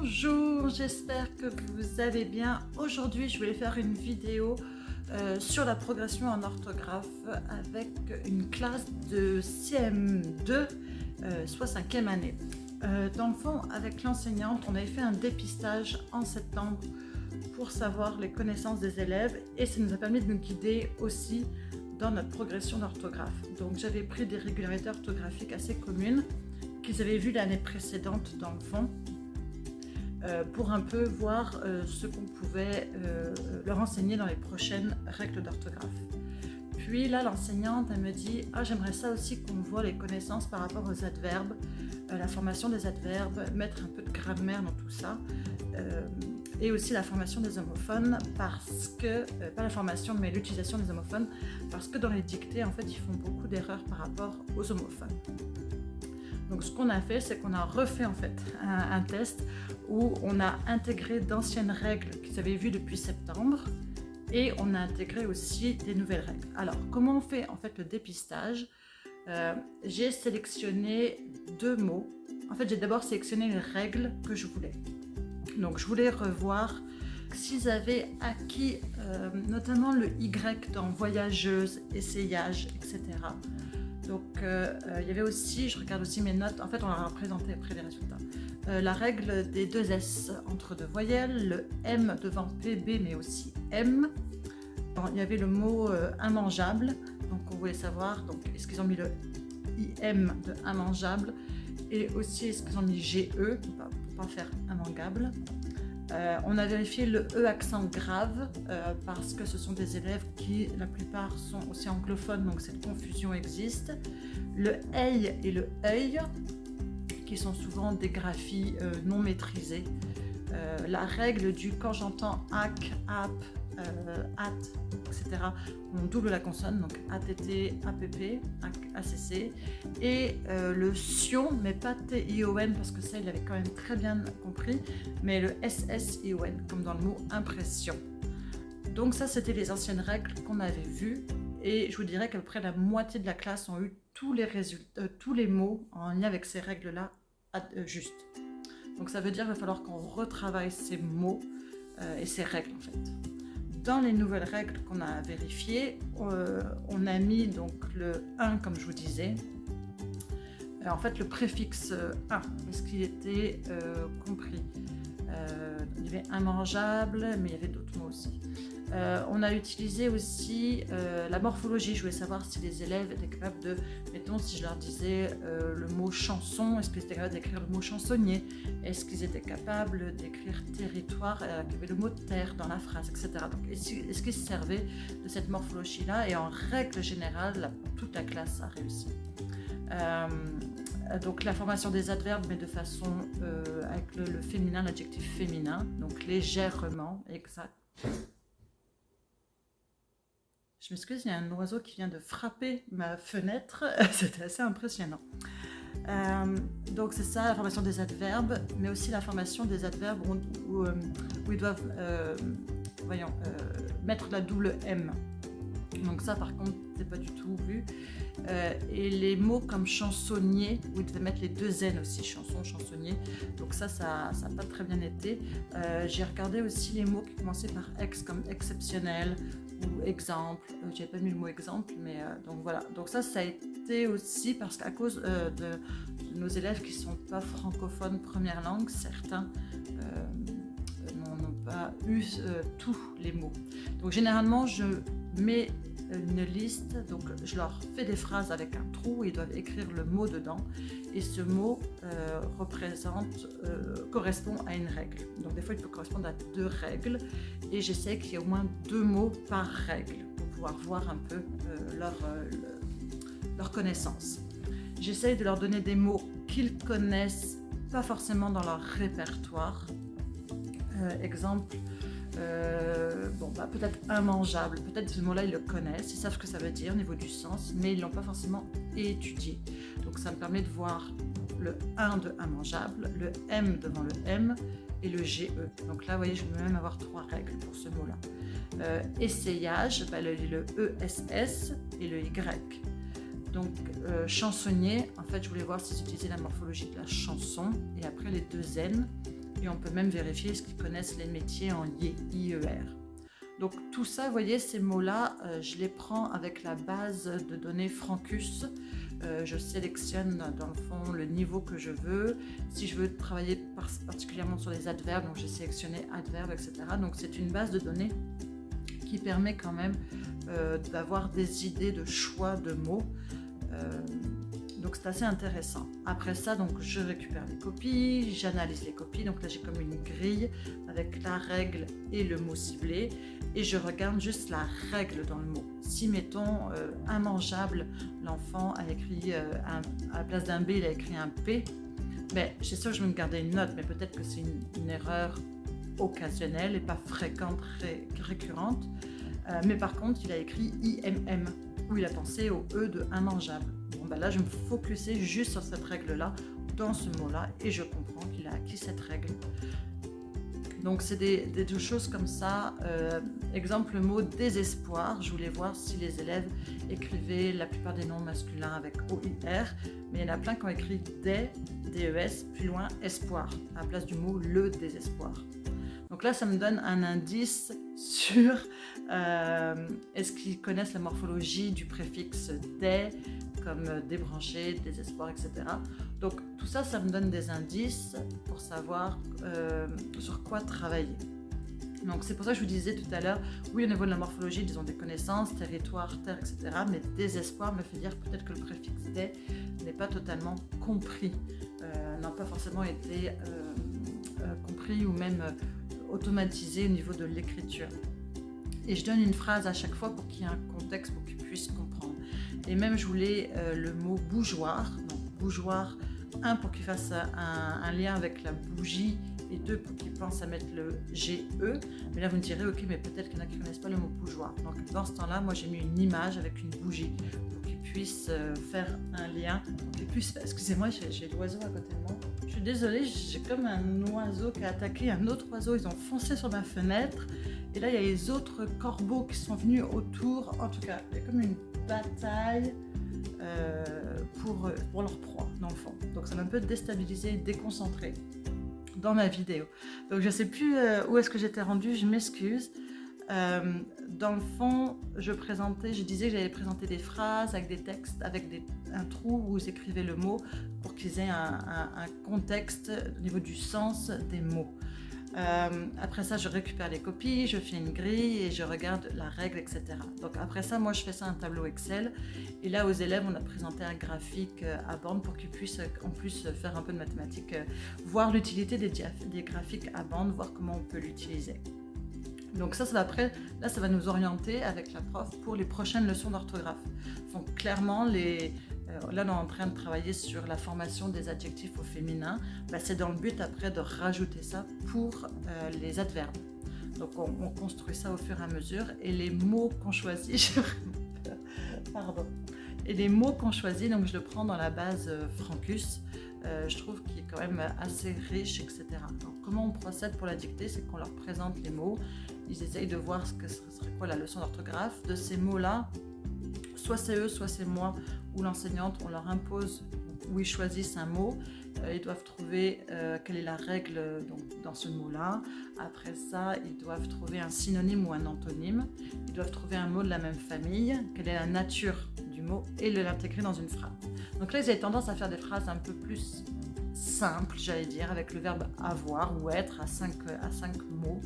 Bonjour, j'espère que vous allez bien. Aujourd'hui, je voulais faire une vidéo sur la progression en orthographe avec une classe de CM2, soit 5e année. Dans le fond, avec l'enseignante, on avait fait un dépistage en septembre pour savoir les connaissances des élèves et ça nous a permis de nous guider aussi dans notre progression d'orthographe. Donc j'avais pris des régularités orthographiques assez communes qu'ils avaient vues l'année précédente dans le fond pour un peu voir ce qu'on pouvait leur enseigner dans les prochaines règles d'orthographe. Puis là, l'enseignante, elle me dit « Ah, j'aimerais ça aussi qu'on voit les connaissances par rapport aux adverbes, la formation des adverbes, mettre un peu de grammaire dans tout ça. Et aussi la formation des homophones parce que, pas la formation mais l'utilisation des homophones, parce que dans les dictées en fait ils font beaucoup d'erreurs par rapport aux homophones. Donc ce qu'on a fait, c'est qu'on a refait en fait un test où on a intégré d'anciennes règles qu'ils avaient vues depuis septembre et on a intégré aussi des nouvelles règles. Alors comment on fait en fait le dépistage? J'ai sélectionné 2 mots. En fait j'ai d'abord sélectionné les règles que je voulais. Donc je voulais revoir s'ils avaient acquis notamment le Y dans voyageuse, essayage, etc. Donc il y avait aussi, je regarde aussi mes notes, en fait on leur a présenté après les résultats. La règle des 2 S entre 2 voyelles, le M devant PB mais aussi M. Alors, il y avait le mot immangeable, donc on voulait savoir, donc est-ce qu'ils ont mis le IM de immangeable et aussi est-ce qu'ils ont mis GE pour pas faire immangeable. On a vérifié le E accent grave parce que ce sont des élèves qui, la plupart, sont aussi anglophones, donc cette confusion existe. Le EI et le œil, qui sont souvent des graphies non maîtrisées. La règle du quand j'entends AC, AP, AT, etc. On double la consonne, donc ATT, APP, ACC. Et le sion, mais pas TION, parce que ça, il avait quand même très bien compris, mais le SSION, comme dans le mot impression. Donc ça, c'était les anciennes règles qu'on avait vues. Et je vous dirais qu'à peu près la moitié de la classe ont eu tous les résultats, tous les mots en lien avec ces règles-là justes. Donc ça veut dire qu'il va falloir qu'on retravaille ces mots et ces règles en fait. Dans les nouvelles règles qu'on a vérifiées, on a mis donc le 1 comme je vous disais. En fait le préfixe 1, est-ce qu'il était compris? Il y avait immangeable, mais il y avait d'autres mots aussi. On a utilisé aussi la morphologie. Je voulais savoir si les élèves étaient capables de, mettons si je leur disais le mot chanson, est-ce qu'ils étaient capables d'écrire le mot chansonnier? Est-ce qu'ils étaient capables d'écrire territoire, qu'il y avait le mot terre dans la phrase, etc. Donc est-ce qu'ils se servaient de cette morphologie-là? Et en règle générale, toute la classe a réussi. Donc la formation des adverbes, mais de façon avec le féminin, l'adjectif féminin, donc légèrement, exact. Je m'excuse, il y a un oiseau qui vient de frapper ma fenêtre, c'était assez impressionnant. Donc c'est ça, la formation des adverbes, mais aussi la formation des adverbes où ils doivent mettre la double M. Donc ça par contre, c'est pas du tout vu. Et les mots comme chansonnier, où ils devaient mettre les 2 N aussi, chanson, chansonnier. Donc ça n'a pas très bien été. J'ai regardé aussi les mots qui commençaient par ex, comme exceptionnel ou exemple. J'ai pas mis le mot exemple, mais donc voilà. Donc ça a été aussi parce qu'à cause de nos élèves qui sont pas francophones première langue, certains n'ont pas eu tous les mots. Donc généralement, je mets une liste, donc je leur fais des phrases avec un trou, ils doivent écrire le mot dedans et ce mot correspond à une règle. Donc des fois il peut correspondre à 2 règles et j'essaie qu'il y ait au moins 2 mots par règle pour pouvoir voir un peu leur connaissance. J'essaie de leur donner des mots qu'ils connaissent pas forcément dans leur répertoire. Exemple, peut-être immangeable, peut-être ce mot-là ils le connaissent, ils savent ce que ça veut dire au niveau du sens, mais ils ne l'ont pas forcément étudié. Donc ça me permet de voir le 1 de immangeable, le M devant le M et le GE. Donc là, vous voyez, je peux même avoir 3 règles pour ce mot-là. Essayage, le ESS et le Y. Donc chansonnier, en fait je voulais voir s'ils utilisaient la morphologie de la chanson et après les 2 N. et on peut même vérifier est-ce qu'ils connaissent les métiers en IER. Donc tout ça, vous voyez, ces mots-là, je les prends avec la base de données Francus. Je sélectionne dans le fond le niveau que je veux. Si je veux travailler particulièrement sur les adverbes, donc j'ai sélectionné adverbes, etc. Donc c'est une base de données qui permet quand même d'avoir des idées de choix de mots. Donc c'est assez intéressant. Après ça, donc je récupère les copies, j'analyse les copies. Donc là j'ai comme une grille avec la règle et le mot ciblé, et je regarde juste la règle dans le mot. Si mettons immangeable, l'enfant a écrit à la place d'un B, il a écrit un P, ben, c'est sûr que je vais me garder une note, mais peut-être que c'est une erreur occasionnelle et pas fréquente, récurrente. Mais par contre, il a écrit IMM, où il a pensé au E de immangeable. Bon, ben là, je me focusais juste sur cette règle-là, dans ce mot-là, et je comprends qu'il a acquis cette règle. Donc, c'est des choses comme ça. Exemple, le mot désespoir. Je voulais voir si les élèves écrivaient la plupart des noms masculins avec OIR, mais il y en a plein qui ont écrit des, DES, plus loin, espoir, à la place du mot le désespoir. Donc là, ça me donne un indice sur est-ce qu'ils connaissent la morphologie du préfixe des, comme débranché, désespoir, etc. Donc tout ça, ça me donne des indices pour savoir sur quoi travailler. Donc c'est pour ça que je vous disais tout à l'heure, oui, au niveau de la morphologie, ils ont des connaissances, territoire, terre, etc. Mais désespoir me fait dire peut-être que le préfixe des n'est pas totalement compris, n'a pas forcément été compris ou même automatisé au niveau de l'écriture. Et je donne une phrase à chaque fois pour qu'il y ait un contexte, pour qu'ils puissent comprendre. Et même je voulais le mot bougeoir, donc bougeoir, 1 pour qu'il fasse un lien avec la bougie, et 2 pour qu'ils pensent à mettre le GE. Mais là vous me direz, ok, mais peut-être qu'il y en a qui ne connaissent pas le mot bougeoir. Donc dans ce temps-là, moi j'ai mis une image avec une bougie pour qu'ils puissent faire un lien, pour qu'ils puissent... Excusez-moi, j'ai l'oiseau à côté de moi. Je suis désolée, j'ai comme un oiseau qui a attaqué un autre oiseau, ils ont foncé sur ma fenêtre. Et là, il y a les autres corbeaux qui sont venus autour. En tout cas, il y a comme une bataille pour leur proie, dans le fond. Donc ça m'a un peu déstabilisé et déconcentré dans ma vidéo. Donc je ne sais plus où est-ce que j'étais rendue, je m'excuse. Dans le fond, je disais que j'allais présenter des phrases avec des textes, avec un trou où vous écrivez le mot pour qu'ils aient un contexte au niveau du sens des mots. Après ça, je récupère les copies, je fais une grille et je regarde la règle, etc. Donc après ça, moi je fais ça un tableau Excel, et là aux élèves on a présenté un graphique à bande pour qu'ils puissent en plus faire un peu de mathématiques, voir l'utilité des graphiques à bande, voir comment on peut l'utiliser. Donc ça va après, là ça va nous orienter avec la prof pour les prochaines leçons d'orthographe. Donc clairement, là on est en train de travailler sur la formation des adjectifs au féminin. C'est dans le but après de rajouter ça pour les adverbes. Donc on construit ça au fur et à mesure, et les mots qu'on choisit, et les mots qu'on choisit, donc je le prends dans la base Francus. Je trouve qu'il est quand même assez riche, etc. Donc, comment on procède pour la dictée, c'est qu'on leur présente les mots, ils essayent de voir ce serait quoi la leçon d'orthographe. De ces mots-là, soit c'est eux, soit c'est moi ou l'enseignante, on leur impose où ils choisissent un mot. Ils doivent trouver quelle est la règle dans ce mot-là. Après ça, ils doivent trouver un synonyme ou un antonyme. Ils doivent trouver un mot de la même famille, quelle est la nature du mot, et l'intégrer dans une phrase. Donc là, ils avaient tendance à faire des phrases un peu plus simples, j'allais dire, avec le verbe avoir ou être à 5 mots.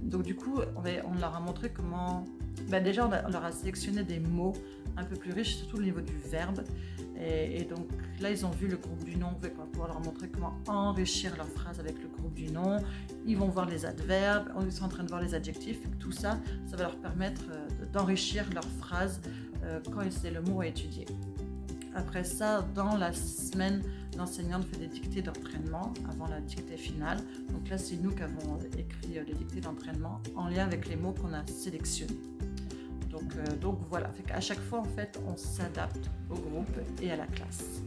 Donc du coup, on leur a montré comment... déjà, on leur a sélectionné des mots un peu plus riches, surtout au niveau du verbe. Et donc là, ils ont vu le groupe du nom. On va pouvoir leur montrer comment enrichir leur phrase avec le groupe du nom. Ils vont voir les adverbes, ils sont en train de voir les adjectifs. Tout ça, ça va leur permettre d'enrichir leur phrase quand c'est le mot à étudier. Après ça, dans la semaine, l'enseignante fait des dictées d'entraînement avant la dictée finale. Donc là, c'est nous qui avons écrit les dictées d'entraînement en lien avec les mots qu'on a sélectionnés. Donc voilà, à chaque fois, en fait, on s'adapte au groupe et à la classe.